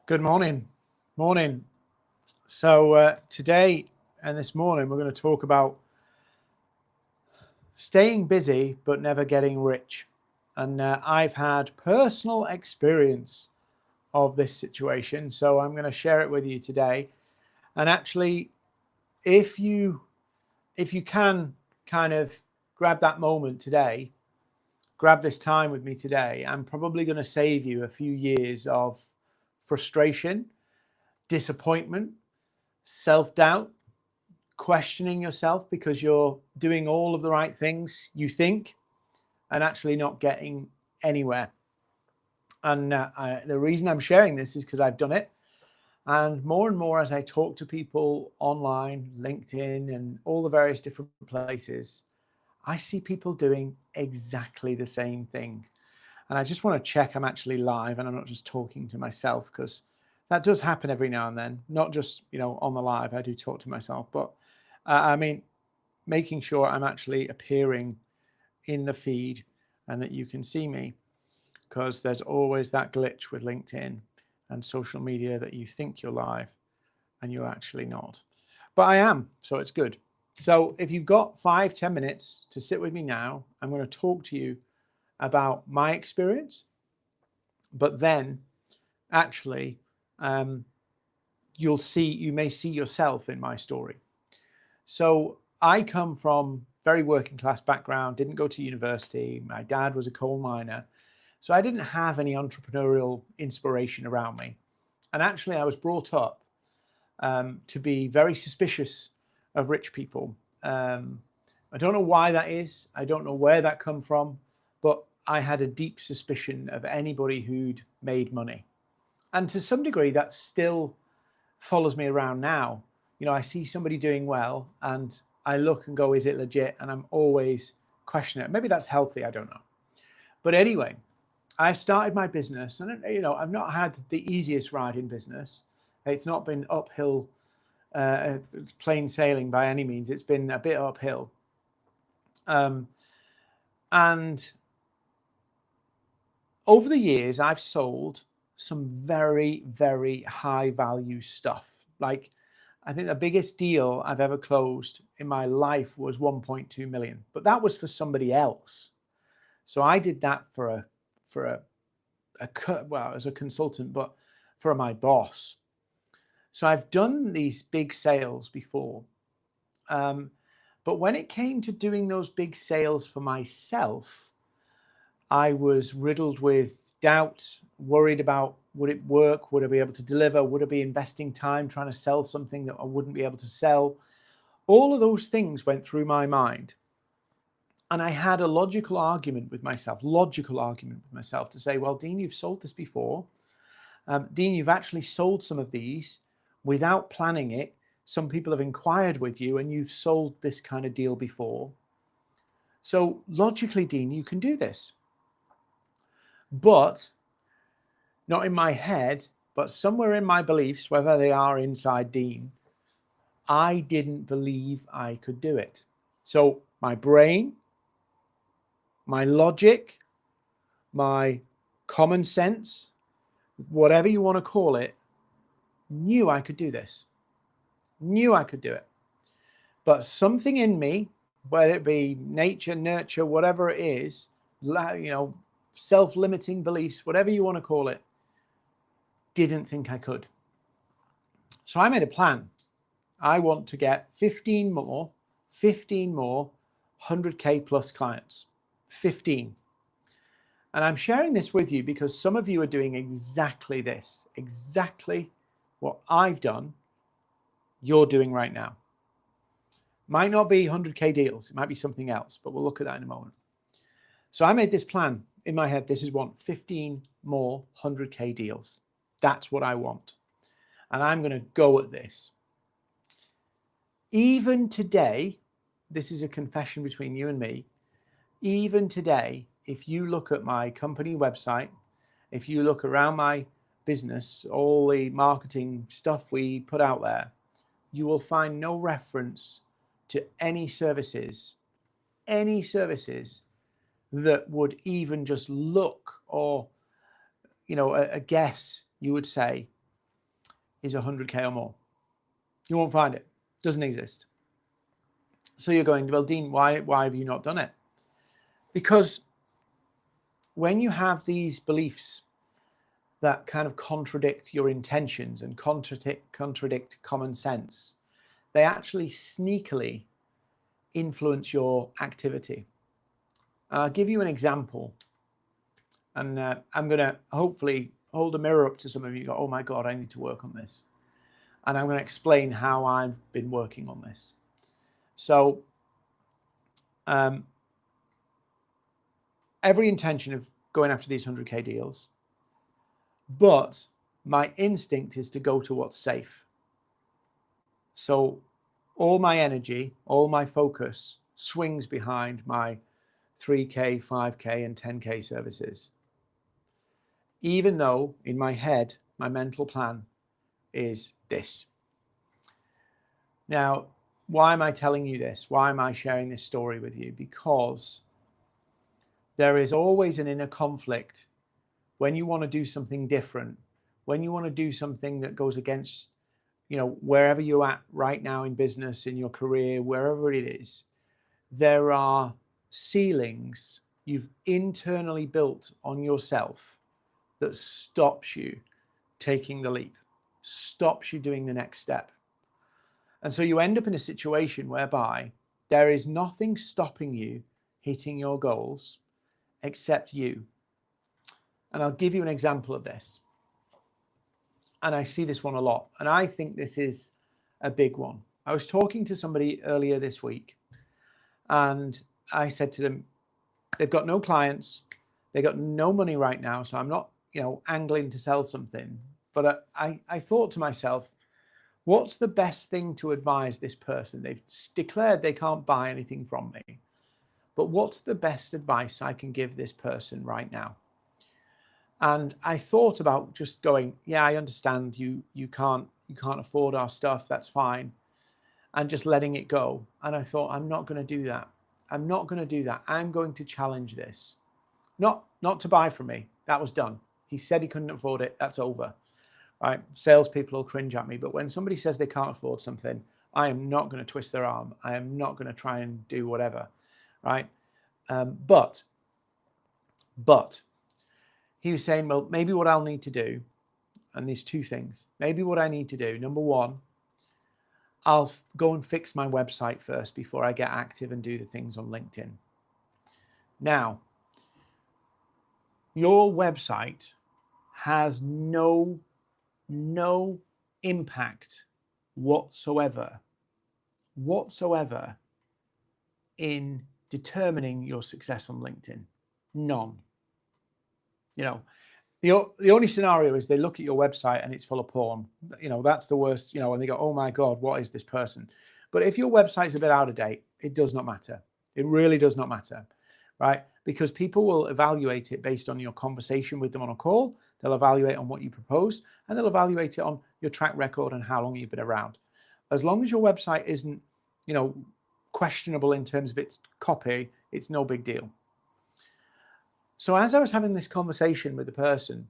Good morning. Morning. Today and this morning, we're going to talk about staying busy but never getting rich. And I've had personal experience of this situation. So I'm going to share it with you today. And actually, if you if you can kind of grab that moment today, grab this time with me today, I'm probably going to save you a few years of frustration, disappointment, self-doubt, questioning yourself because you're doing all of the right things you think and actually not getting anywhere. And the reason I'm sharing this is because I've done it. And more as I talk to people online, LinkedIn, and all the various different places, I see people doing exactly the same thing. And I just want to check I'm actually live and I'm not just talking to myself, because that does happen every now and then, not just, on the live. I do talk to myself, but I mean, making sure I'm actually appearing in the feed and that you can see me, because there's always that glitch with LinkedIn and social media that you think you're live and you're actually not. But I am, so it's good. So if you've got 5-10 minutes to sit with me now, I'm going to talk to you about my experience, but then actually um, you may see yourself in my story. So I come from very working class background, didn't go to university. My dad was a coal miner. So I didn't have any entrepreneurial inspiration around me. And actually, I was brought up to be very suspicious of rich people. I don't know why that is. I don't know where that come from, but I had a deep suspicion of anybody who'd made money. And to some degree, that still follows me around now. I see somebody doing well and I look and go, is it legit? And I'm always questioning it. Maybe that's healthy, I don't know. But anyway, I started my business and, I've not had the easiest ride in business. It's not been uphill, plain sailing by any means. It's been a bit uphill. And over the years, I've sold some very, very high value stuff. Like, I think the biggest deal I've ever closed in my life was 1.2 million, but that was for somebody else. So I did that as a consultant, but for my boss. So I've done these big sales before. But when it came to doing those big sales for myself, I was riddled with doubt, worried about, would it work? Would I be able to deliver? Would I be investing time trying to sell something that I wouldn't be able to sell? All of those things went through my mind. And I had a logical argument with myself to say, well, Dean, you've sold this before. Dean, you've actually sold some of these without planning it. Some people have inquired with you and you've sold this kind of deal before. So logically, Dean, you can do this. But not in my head, but somewhere in my beliefs, whether they are inside Dean, I didn't believe I could do it. So my brain, my logic, my common sense, whatever you want to call it, knew I could do this, knew I could do it. But something in me, whether it be nature, nurture, whatever it is, self-limiting beliefs, whatever you want to call it, didn't think I could. So I made a plan. I want to get 15 more 100K plus clients, 15. And I'm sharing this with you because some of you are doing exactly this, exactly what I've done, you're doing right now. Might not be 100K deals, it might be something else, but we'll look at that in a moment. So I made this plan in my head. This is 15 more 100K deals. That's what I want. And I'm going to go at this. Even today, this is a confession between you and me. Even today, if you look at my company website, if you look around my business, all the marketing stuff we put out there, you will find no reference to any services that would even just look, or, a guess, you would say, is 100K or more. You won't find it. It doesn't exist. So you're going, well, Dean, why have you not done it? Because when you have these beliefs that kind of contradict your intentions and contradict common sense, they actually sneakily influence your activity. I'll give you an example, and I'm going to hopefully hold a mirror up to some of you and go, oh my God, I need to work on this. And I'm going to explain how I've been working on this. So every intention of going after these 100K deals, but my instinct is to go to what's safe. So all my energy, all my focus swings behind my 3K, 5K, and 10K services. Even though in my head, my mental plan is this. Now, why am I telling you this? Why am I sharing this story with you? Because there is always an inner conflict when you want to do something different, when you want to do something that goes against, wherever you're at right now in business, in your career, wherever it is, there are ceilings you've internally built on yourself that stops you taking the leap, stops you doing the next step. And so you end up in a situation whereby there is nothing stopping you hitting your goals except you. And I'll give you an example of this. And I see this one a lot. And I think this is a big one. I was talking to somebody earlier this week, and I said to them, they've got no clients, they've got no money right now. So I'm not, angling to sell something. But I thought to myself, what's the best thing to advise this person? They've declared they can't buy anything from me. But what's the best advice I can give this person right now? And I thought about just going, yeah, I understand you can't afford our stuff, that's fine, and just letting it go. And I thought, I'm not going to do that. I'm not going to do that. I'm going to challenge this. Not to buy from me. That was done. He said he couldn't afford it. That's over. Right? Salespeople will cringe at me, but when somebody says they can't afford something, I am not going to twist their arm. I am not going to try and do whatever. Right? But he was saying, well, maybe what I'll need to do, and these two things, maybe what I need to do, number one, I'll go and fix my website first before I get active and do the things on LinkedIn. Now, your website has no impact whatsoever in determining your success on LinkedIn. None. The only scenario is they look at your website and it's full of porn. That's the worst, and they go, oh my God, what is this person? But if your website's a bit out of date, it does not matter. It really does not matter, right? Because people will evaluate it based on your conversation with them on a call. They'll evaluate on what you propose, and they'll evaluate it on your track record and how long you've been around. As long as your website isn't, questionable in terms of its copy, it's no big deal. So as I was having this conversation with the person,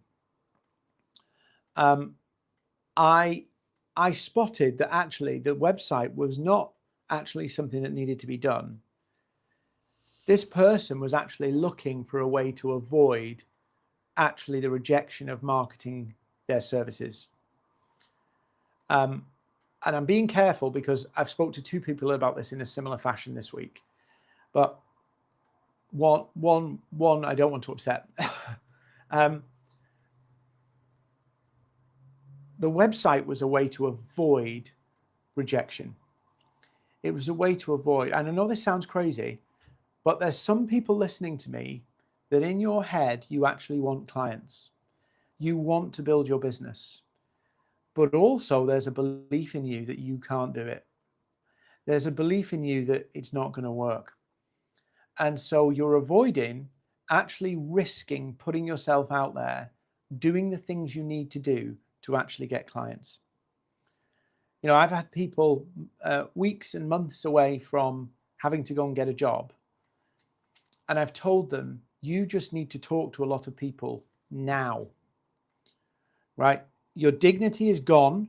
I spotted that actually the website was not actually something that needed to be done. This person was actually looking for a way to avoid actually the rejection of marketing their services. And I'm being careful because I've spoke to two people about this in a similar fashion this week. But one I don't want to upset. The website was a way to avoid rejection. It was a way to avoid, and I know this sounds crazy, but there's some people listening to me that in your head, you actually want clients. You want to build your business, but also there's a belief in you that you can't do it. There's a belief in you that it's not going to work. And so you're avoiding actually risking putting yourself out there, doing the things you need to do to actually get clients. I've had people weeks and months away from having to go and get a job. And I've told them, you just need to talk to a lot of people now, right? Your dignity is gone.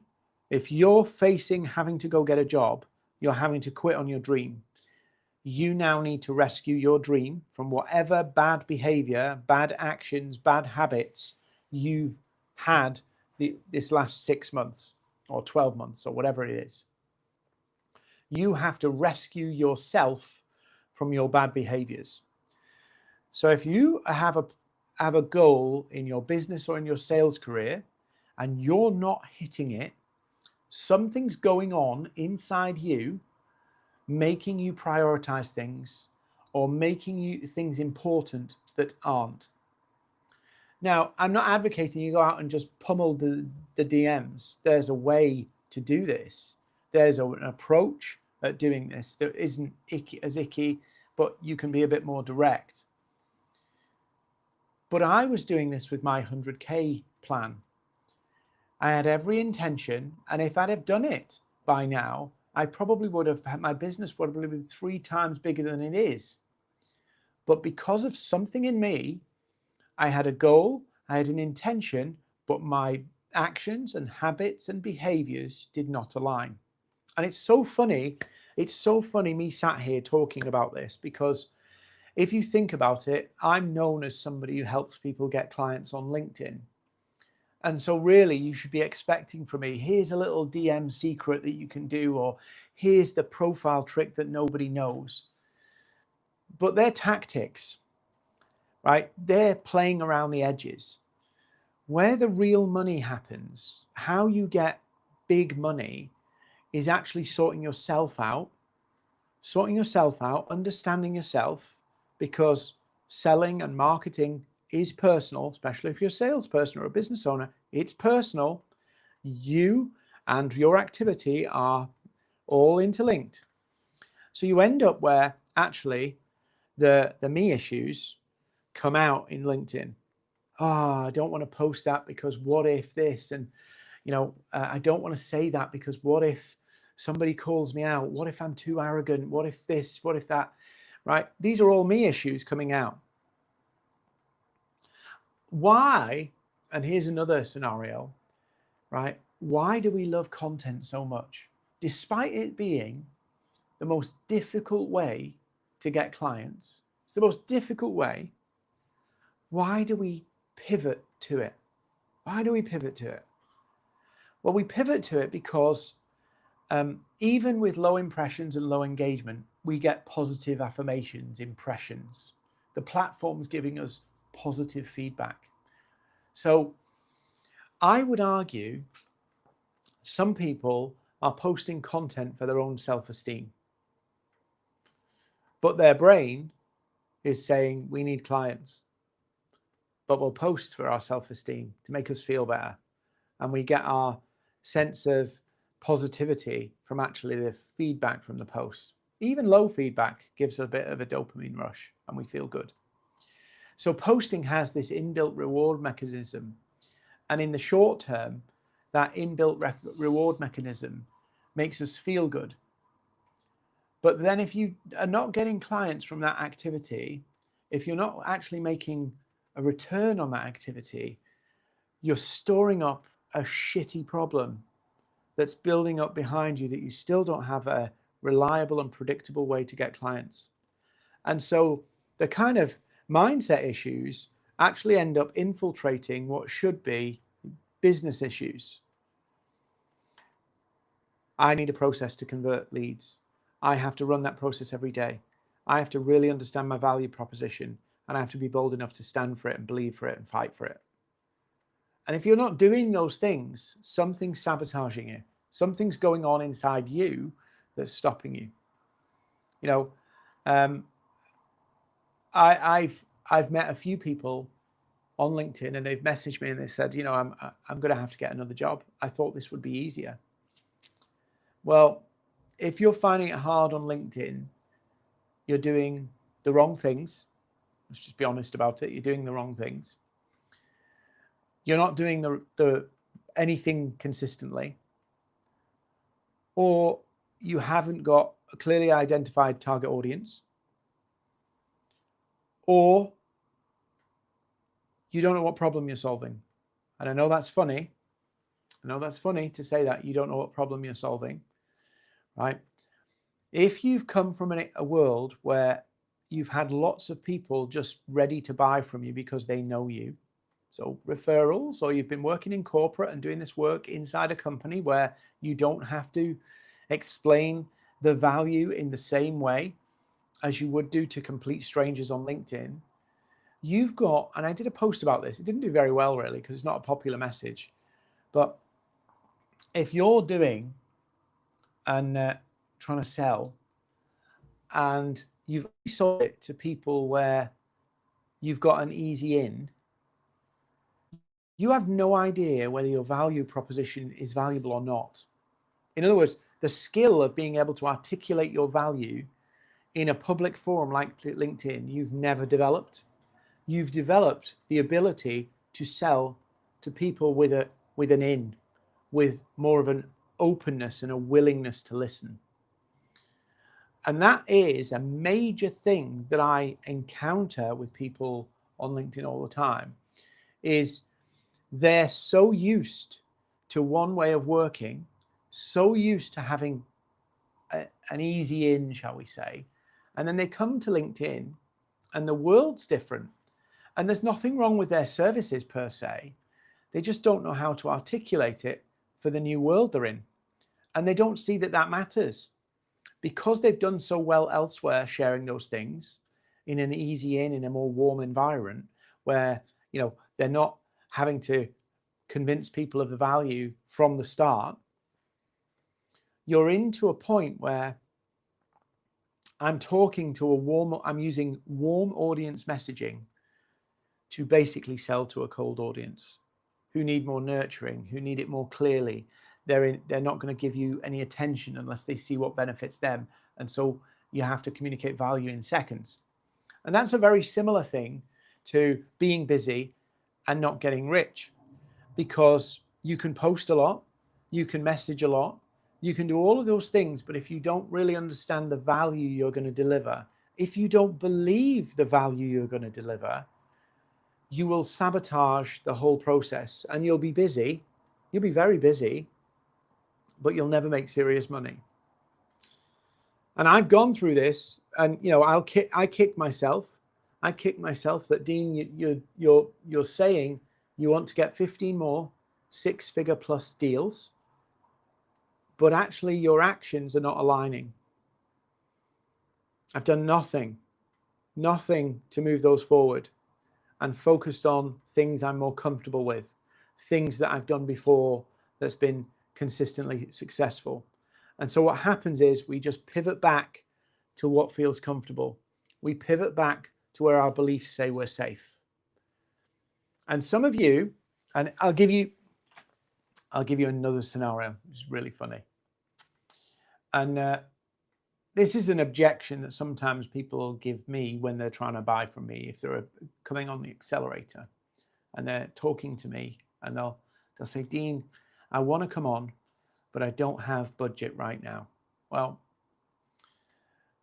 If you're facing having to go get a job, you're having to quit on your dream, you now need to rescue your dream from whatever bad behavior, bad actions, bad habits you've had this last 6 months or 12 months or whatever it is. You have to rescue yourself from your bad behaviors. So if you have a goal in your business or in your sales career and you're not hitting it, something's going on inside you making you prioritize things or making you things important that aren't. Now, I'm not advocating you go out and just pummel the DMs. There's a way to do this. There's an approach at doing this that isn't as icky, but you can be a bit more direct. But I was doing this with my 100K plan. I had every intention, and if I'd have done it by now, I probably would have had, my business would have been 3 times bigger than it is. But because of something in me, I had a goal, I had an intention, but my actions and habits and behaviors did not align. And it's so funny me sat here talking about this, because if you think about it, I'm known as somebody who helps people get clients on LinkedIn. And so really you should be expecting from me, here's a little DM secret that you can do, or here's the profile trick that nobody knows. But they're tactics, right? They're playing around the edges. Where the real money happens, how you get big money, is actually sorting yourself out, understanding yourself, because selling and marketing is personal, especially if you're a salesperson or a business owner. It's personal. You and your activity are all interlinked. So you end up where actually the me issues come out in LinkedIn. I don't want to post that because what if this, and I don't want to say that because what if somebody calls me out? What if I'm too arrogant? What if this? What if that? Right? These are all me issues coming out. Why? And here's another scenario, right? Why do we love content so much? Despite it being the most difficult way to get clients, it's the most difficult way. Why do we pivot to it? Why do we pivot to it? Well, we pivot to it because even with low impressions and low engagement, we get positive affirmations, impressions. The platform's giving us positive feedback. So I would argue some people are posting content for their own self-esteem, but their brain is saying we need clients, but we'll post for our self-esteem to make us feel better. And we get our sense of positivity from actually the feedback from the post. Even low feedback gives a bit of a dopamine rush and we feel good. So posting has this inbuilt reward mechanism. And in the short term, that inbuilt reward mechanism makes us feel good. But then if you are not getting clients from that activity, if you're not actually making a return on that activity, you're storing up a shitty problem that's building up behind you that you still don't have a reliable and predictable way to get clients. And so the kind of mindset issues actually end up infiltrating what should be business issues. I need a process to convert leads. I have to run that process every day. I have to really understand my value proposition, and I have to be bold enough to stand for it and believe for it and fight for it. And if you're not doing those things, something's sabotaging you. Something's going on inside you that's stopping you. I've met a few people on LinkedIn, and they've messaged me and they said, I'm going to have to get another job. I thought this would be easier. Well, if you're finding it hard on LinkedIn, you're doing the wrong things. Let's just be honest about it. You're doing the wrong things. You're not doing the anything consistently, or you haven't got a clearly identified target audience, or you don't know what problem you're solving. And I know that's funny, I know that's funny to say that. You don't know what problem you're solving, right? If you've come from a world where you've had lots of people just ready to buy from you because they know you, so referrals, or you've been working in corporate and doing this work inside a company where you don't have to explain the value in the same way as you would do to complete strangers on LinkedIn, you've got, and I did a post about this, it didn't do very well really because it's not a popular message, but if you're doing and trying to sell and you've sold it to people where you've got an easy in, you have no idea whether your value proposition is valuable or not. In other words, the skill of being able to articulate your value in a public forum like LinkedIn, you've never developed. You've developed the ability to sell to people with an in, with more of an openness and a willingness to listen. And that is a major thing that I encounter with people on LinkedIn all the time, is they're so used to one way of working, so used to having an easy in, shall we say, and then they come to LinkedIn and the world's different. And there's nothing wrong with their services per se. They just don't know how to articulate it for the new world they're in. And they don't see that that matters. Because they've done so well elsewhere sharing those things in an easy in a more warm environment where, you know, they're not having to convince people of the value from the start, you're into a point where I'm talking to I'm using warm audience messaging to basically sell to a cold audience who need more nurturing, who need it more clearly. They're not going to give you any attention unless they see what benefits them. And so you have to communicate value in seconds. And that's a very similar thing to being busy and not getting rich, because you can post a lot, you can message a lot, you can do all of those things. But if you don't really understand the value you're going to deliver, if you don't believe the value you're going to deliver, you will sabotage the whole process and you'll be busy. You'll be very busy, but you'll never make serious money. And I've gone through this, and you know, I kick myself. I kick myself that, Dean, you're saying you want to get 15 more 6-figure plus deals, but actually your actions are not aligning. I've done nothing to move those forward, and focused on things I'm more comfortable with, things that I've done before that's been consistently successful. And so what happens is we just pivot back to what feels comfortable. We pivot back to where our beliefs say we're safe. And some of you, and I'll give you another scenario, which is really funny. And this is an objection that sometimes people give me when they're trying to buy from me. If they're coming on the accelerator and they're talking to me, and they'll say, Dean, I want to come on, but I don't have budget right now. Well,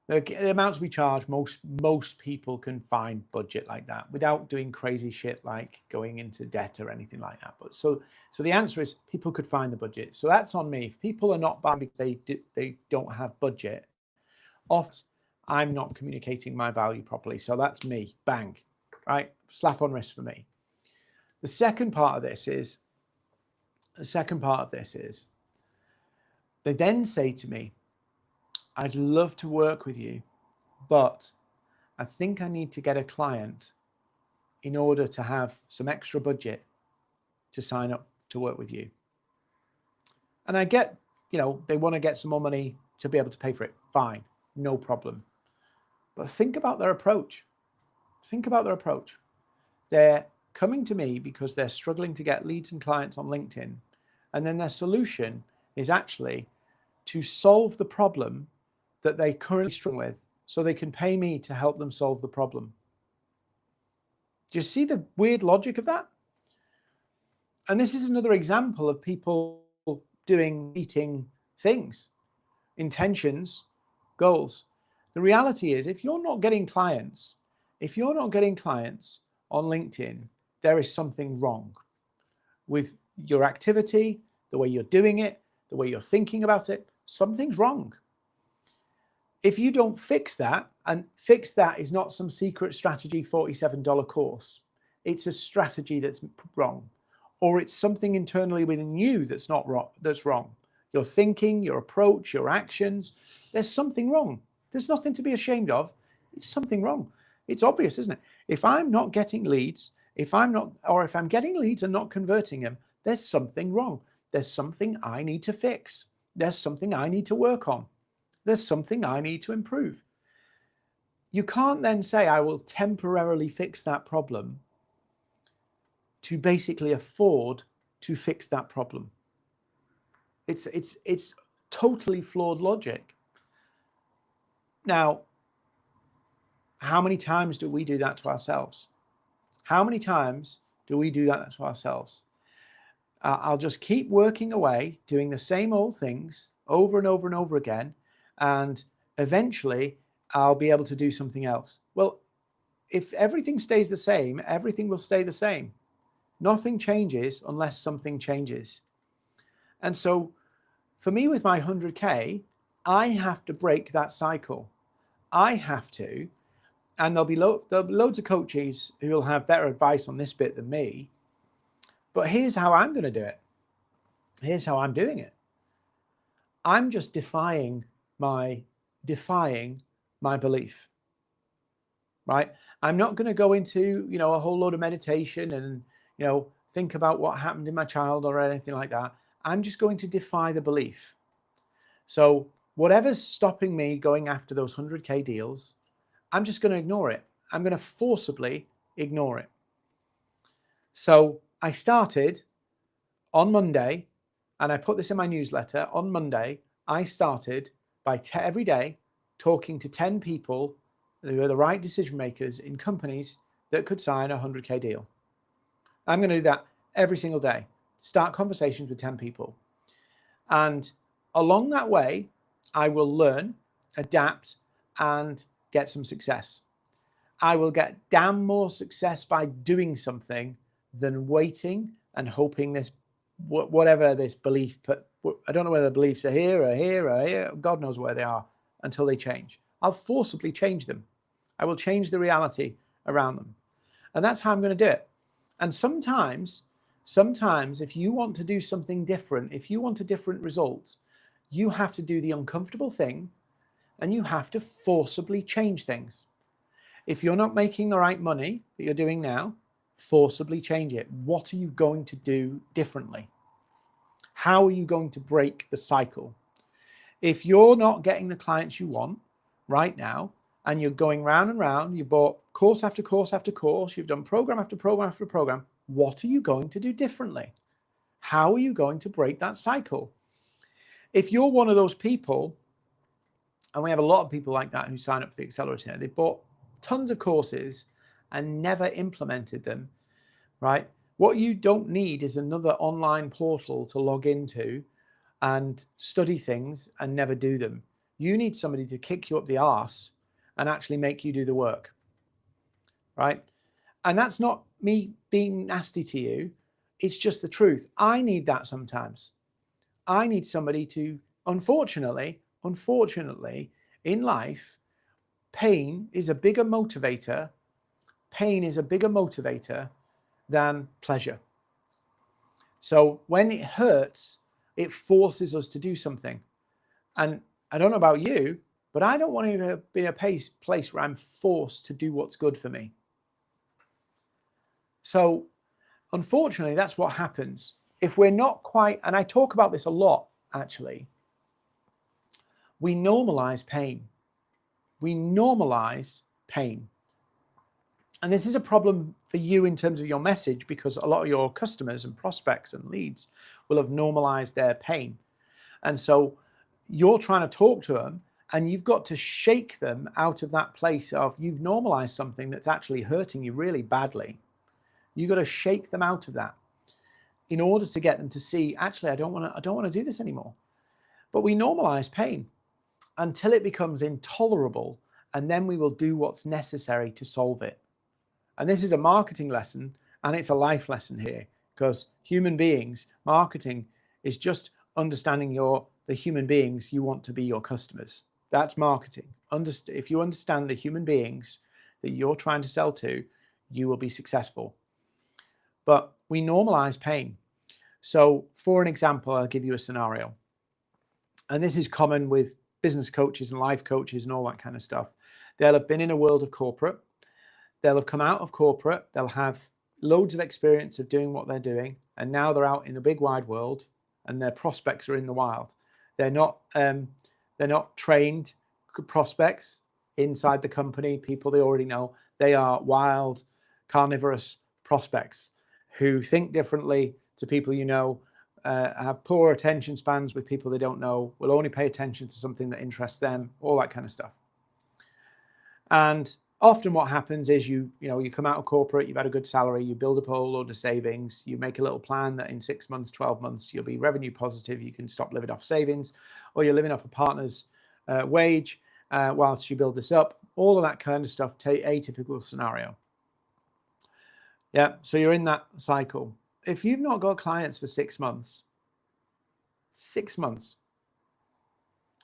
the amounts we charge, most people can find budget like that without doing crazy shit like going into debt or anything like that. But so the answer is people could find the budget. So that's on me. If people are not buying because they don't have budget, often I'm not communicating my value properly. So that's me, bang, right? Slap on wrist for me. The second part of this is, they then say to me, I'd love to work with you, but I think I need to get a client in order to have some extra budget to sign up to work with you. And I get, you know, they want to get some more money to be able to pay for it. Fine, no problem. But think about their approach. Think about their approach. They're coming to me because they're struggling to get leads and clients on LinkedIn. And then their solution is actually to solve the problem that they currently struggle with so they can pay me to help them solve the problem. Do you see the weird logic of that? And this is another example of people doing eating things, intentions, goals. The reality is, if you're not getting clients on LinkedIn, there is something wrong with your activity, the way you're doing it, the way you're thinking about it, something's wrong. If you don't fix that, and fix that is not some secret strategy $47 course, it's a strategy that's wrong, or it's something internally within you that's not wrong, that's wrong. Your thinking, your approach, your actions, there's something wrong. There's nothing to be ashamed of. It's something wrong. It's obvious, isn't it? If I'm not getting leads, if I'm getting leads and not converting them, there's something wrong. There's something I need to fix. There's something I need to work on. There's something I need to improve. You can't then say, I will temporarily fix that problem to basically afford to fix that problem. It's totally flawed logic. Now, how many times do we do that to ourselves? How many times do we do that to ourselves? I'll just keep working away, doing the same old things over and over and over again, and eventually I'll be able to do something else. Well, if everything stays the same, everything will stay the same. Nothing changes unless something changes. And so for me with my 100K, I have to break that cycle. I have to, and there'll be loads of coaches who will have better advice on this bit than me. But here's how I'm going to do it. Here's how I'm doing it. I'm just defying my belief, right? I'm not going to go into, a whole load of meditation and, think about what happened in my child or anything like that. I'm just going to defy the belief. So whatever's stopping me going after those 100K deals, I'm just going to ignore it. I'm going to forcibly ignore it. So I started on Monday, and I put this in my newsletter. On Monday, I started by every day talking to 10 people who are the right decision makers in companies that could sign a 100K deal. I'm going to do that every single day. Start conversations with 10 people. And along that way, I will learn, adapt, and get some success. I will get damn more success by doing something than waiting and hoping this, whatever this belief, I don't know whether the beliefs are here or here or here, God knows where they are until they change. I'll forcibly change them. I will change the reality around them. And that's how I'm going to do it. And sometimes if you want to do something different, if you want a different result, you have to do the uncomfortable thing and you have to forcibly change things. If you're not making the right money that you're doing now, forcibly change it. What are you going to do differently? How are you going to break the cycle? If you're not getting the clients you want right now, and you're going round and round, you bought course after course after course, you've done program after program after program, what are you going to do differently? How are you going to break that cycle? If you're one of those people, and we have a lot of people like that who sign up for the accelerator, they bought tons of courses and never implemented them, right? What you don't need is another online portal to log into and study things and never do them. You need somebody to kick you up the arse and actually make you do the work, right? And that's not me being nasty to you. It's just the truth. I need that sometimes. I need somebody to, unfortunately, in life, pain is a bigger motivator. Pain is a bigger motivator than pleasure. So when it hurts, it forces us to do something. And I don't know about you, but I don't want to be in a place where I'm forced to do what's good for me. So unfortunately, that's what happens. If we're not quite, and I talk about this a lot, actually, we normalize pain. We normalize pain. And this is a problem for you in terms of your message, because a lot of your customers and prospects and leads will have normalized their pain. And so you're trying to talk to them, and you've got to shake them out of that place of you've normalized something that's actually hurting you really badly. You've got to shake them out of that in order to get them to see, actually, I don't want to do this anymore. But we normalize pain until it becomes intolerable, and then we will do what's necessary to solve it. And this is a marketing lesson, and it's a life lesson here, because human beings, marketing is just understanding the human beings you want to be your customers. That's marketing. If you understand the human beings that you're trying to sell to, you will be successful. But we normalize pain. So for an example, I'll give you a scenario. And this is common with business coaches and life coaches and all that kind of stuff. They'll have been in a world of corporate. They'll have come out of corporate. They'll have loads of experience of doing what they're doing. And now they're out in the big wide world and their prospects are in the wild. They're not trained prospects inside the company, people they already know. They are wild, carnivorous prospects who think differently to people you know, have poor attention spans with people they don't know, will only pay attention to something that interests them, all that kind of stuff. And often what happens is you come out of corporate, you've had a good salary, you build up a whole load of savings, you make a little plan that in 6 months, 12 months, you'll be revenue positive, you can stop living off savings, or you're living off a partner's wage whilst you build this up, all of that kind of stuff, atypical scenario. Yeah, so you're in that cycle. If you've not got clients for 6 months,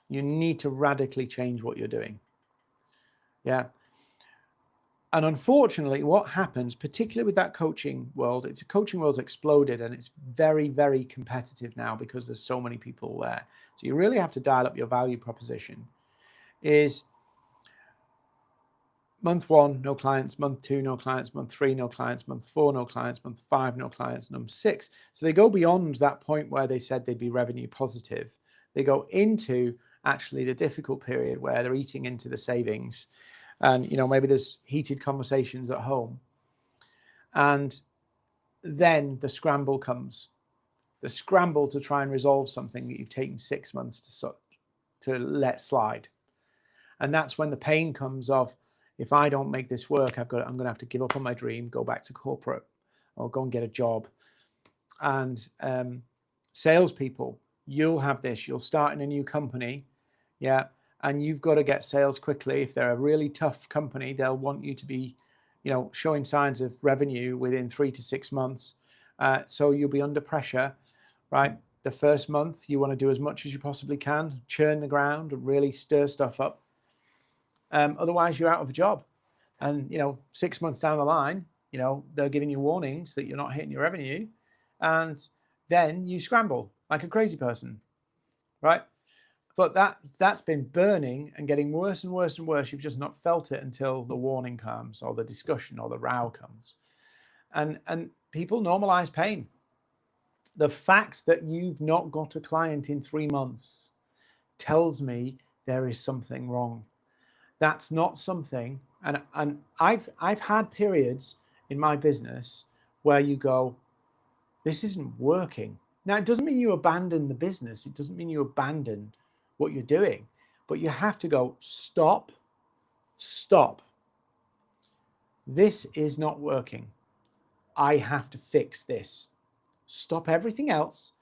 you need to radically change what you're doing. Yeah. And unfortunately, what happens, particularly with that coaching world, coaching world's exploded and it's very, very competitive now because there's so many people there. So you really have to dial up your value proposition. Is month 1, no clients, month 2, no clients, month 3, no clients, month 4, no clients, month 5, no clients, month 6. So they go beyond that point where they said they'd be revenue positive. They go into actually the difficult period where they're eating into the savings. And, maybe there's heated conversations at home. And then the scramble comes. The scramble to try and resolve something that you've taken 6 months to let slide. And that's when the pain comes of, if I don't make this work, I'm going to have to give up on my dream, go back to corporate or go and get a job. And salespeople, you'll have this. You'll start in a new company. Yeah. And you've got to get sales quickly. If they're a really tough company, they'll want you to be, showing signs of revenue within 3 to 6 months. So you'll be under pressure, right? The first month, you want to do as much as you possibly can, churn the ground and really stir stuff up. Otherwise, you're out of a job. And, 6 months down the line, they're giving you warnings that you're not hitting your revenue. And then you scramble like a crazy person, right? But that's been burning and getting worse and worse and worse. You've just not felt it until the warning comes or the discussion or the row comes. And people normalize pain. The fact that you've not got a client in 3 months tells me there is something wrong. That's not something, and I've had periods in my business where you go, this isn't working. Now, it doesn't mean you abandon the business. It doesn't mean you abandon what you're doing, but you have to go, stop. This is not working. I have to fix this. Stop everything else.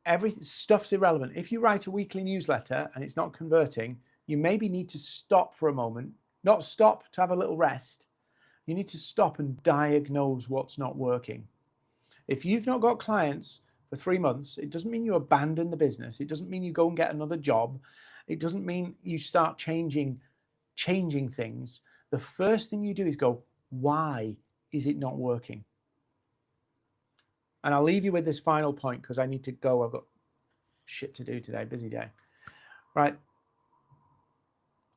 Everything stuff's irrelevant. If you write a weekly newsletter and it's not converting, you maybe need to stop for a moment, not stop to have a little rest. You need to stop and diagnose what's not working. If you've not got clients for 3 months, it doesn't mean you abandon the business. It doesn't mean you go and get another job. It doesn't mean you start changing things. The first thing you do is go, why is it not working? And I'll leave you with this final point because I need to go. I've got shit to do today, busy day. Right.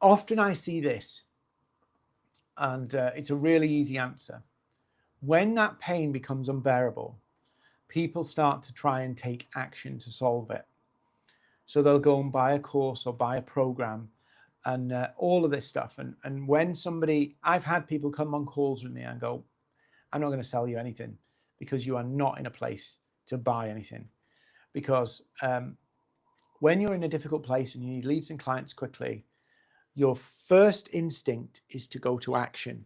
Often I see this, and it's a really easy answer. When that pain becomes unbearable, people start to try and take action to solve it. So they'll go and buy a course or buy a program and all of this stuff. And when I've had people come on calls with me and go, I'm not going to sell you anything because you are not in a place to buy anything. Because when you're in a difficult place and you need leads and clients quickly, your first instinct is to go to action,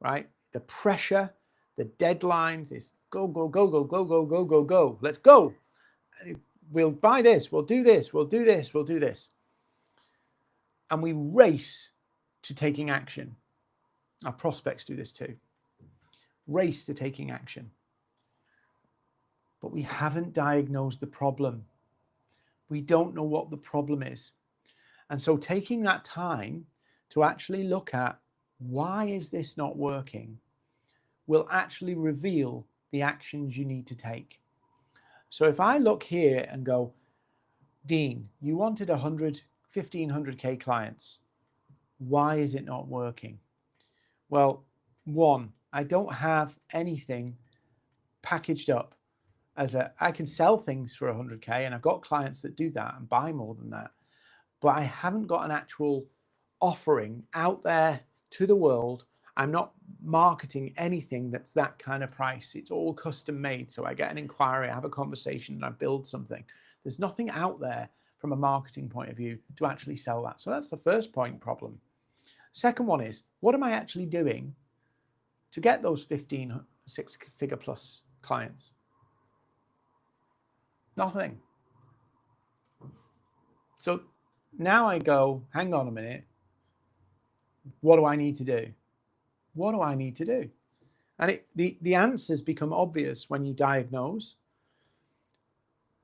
right? The pressure, the deadlines is go, go, go, go, go, go, go, go, go. Let's go. We'll buy this. We'll do this. We'll do this. We'll do this. And we race to taking action. Our prospects do this too. Race to taking action. but we haven't diagnosed the problem. We don't know what the problem is. And so taking that time to actually look at why is this not working will actually reveal the actions you need to take. So if I look here and go, Dean, you wanted 1,500K clients. Why is it not working? Well, one, I don't have anything packaged up as I can sell things for 100K, and I've got clients that do that and buy more than that, but I haven't got an actual offering out there to the world. I'm not marketing anything that's that kind of price. It's all custom made. So I get an inquiry, I have a conversation, and I build something. There's nothing out there from a marketing point of view to actually sell that. So that's the first point problem. Second one is, what am I actually doing to get those 15 six-figure plus clients? Nothing. So now I go, hang on a minute. What do I need to do? What do I need to do? And the answers become obvious when you diagnose,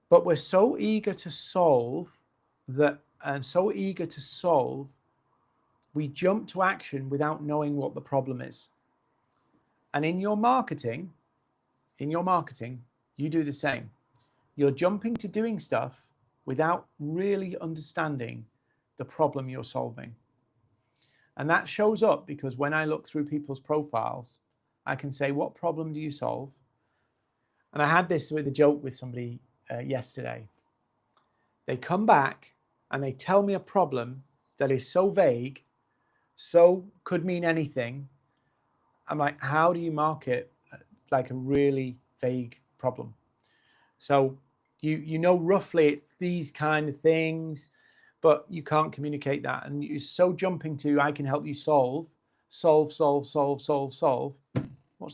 but we're so eager to solve that, and so eager to solve, we jump to action without knowing what the problem is. And in your marketing, you do the same. You're jumping to doing stuff without really understanding the problem you're solving. And that shows up because when I look through people's profiles, I can say, what problem do you solve? And I had this with a joke with somebody yesterday. They come back and they tell me a problem that is so vague, so could mean anything. I'm like, how do you market like a really vague problem? So you know roughly it's these kind of things, but you can't communicate that. And you're so jumping to, I can help you solve. What's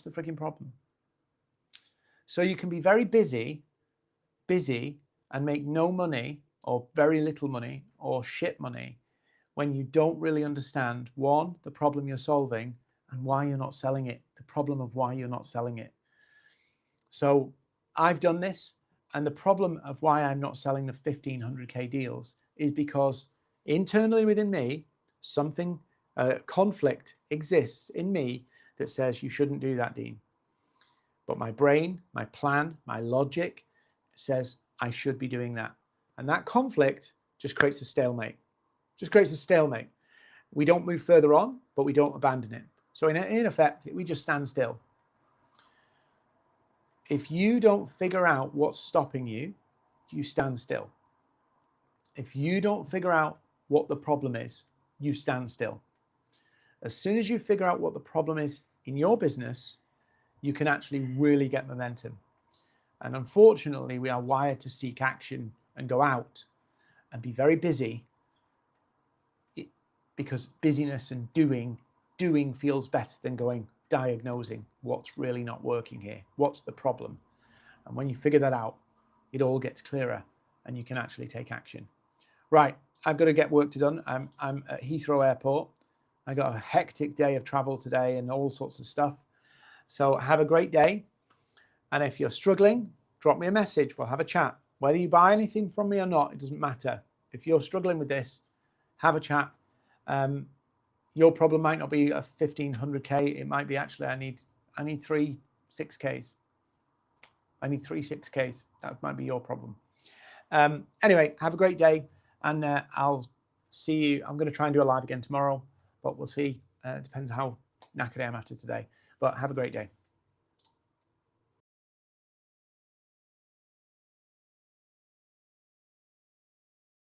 the freaking problem? So you can be very busy and make no money or very little money or shit money when you don't really understand, one, the problem you're solving and why you're not selling it, the problem of why you're not selling it. So I've done this, and the problem of why I'm not selling the 1,500K deals is because internally within me, something, conflict exists in me that says you shouldn't do that, Dean. But my brain, my plan, my logic says I should be doing that. And that conflict just creates a stalemate. We don't move further on, but we don't abandon it. So in effect, we just stand still. If you don't figure out what's stopping you, you stand still. If you don't figure out what the problem is, you stand still. As soon as you figure out what the problem is in your business, you can actually really get momentum. And unfortunately, we are wired to seek action and go out and be very busy, because busyness and doing feels better than diagnosing what's really not working here. What's the problem? And when you figure that out, it all gets clearer and you can actually take action. Right, I've got to get work done. I'm at Heathrow Airport. I got a hectic day of travel today and all sorts of stuff. So have a great day. And if you're struggling, drop me a message. We'll have a chat. Whether you buy anything from me or not, it doesn't matter. If you're struggling with this, have a chat. Your problem might not be a 1,500K. It might be actually I need 3 6Ks. I need 3 6Ks. That might be your problem. Anyway, have a great day, and I'll see you. I'm going to try and do a live again tomorrow, but we'll see. It depends how knackered I am after today. But have a great day.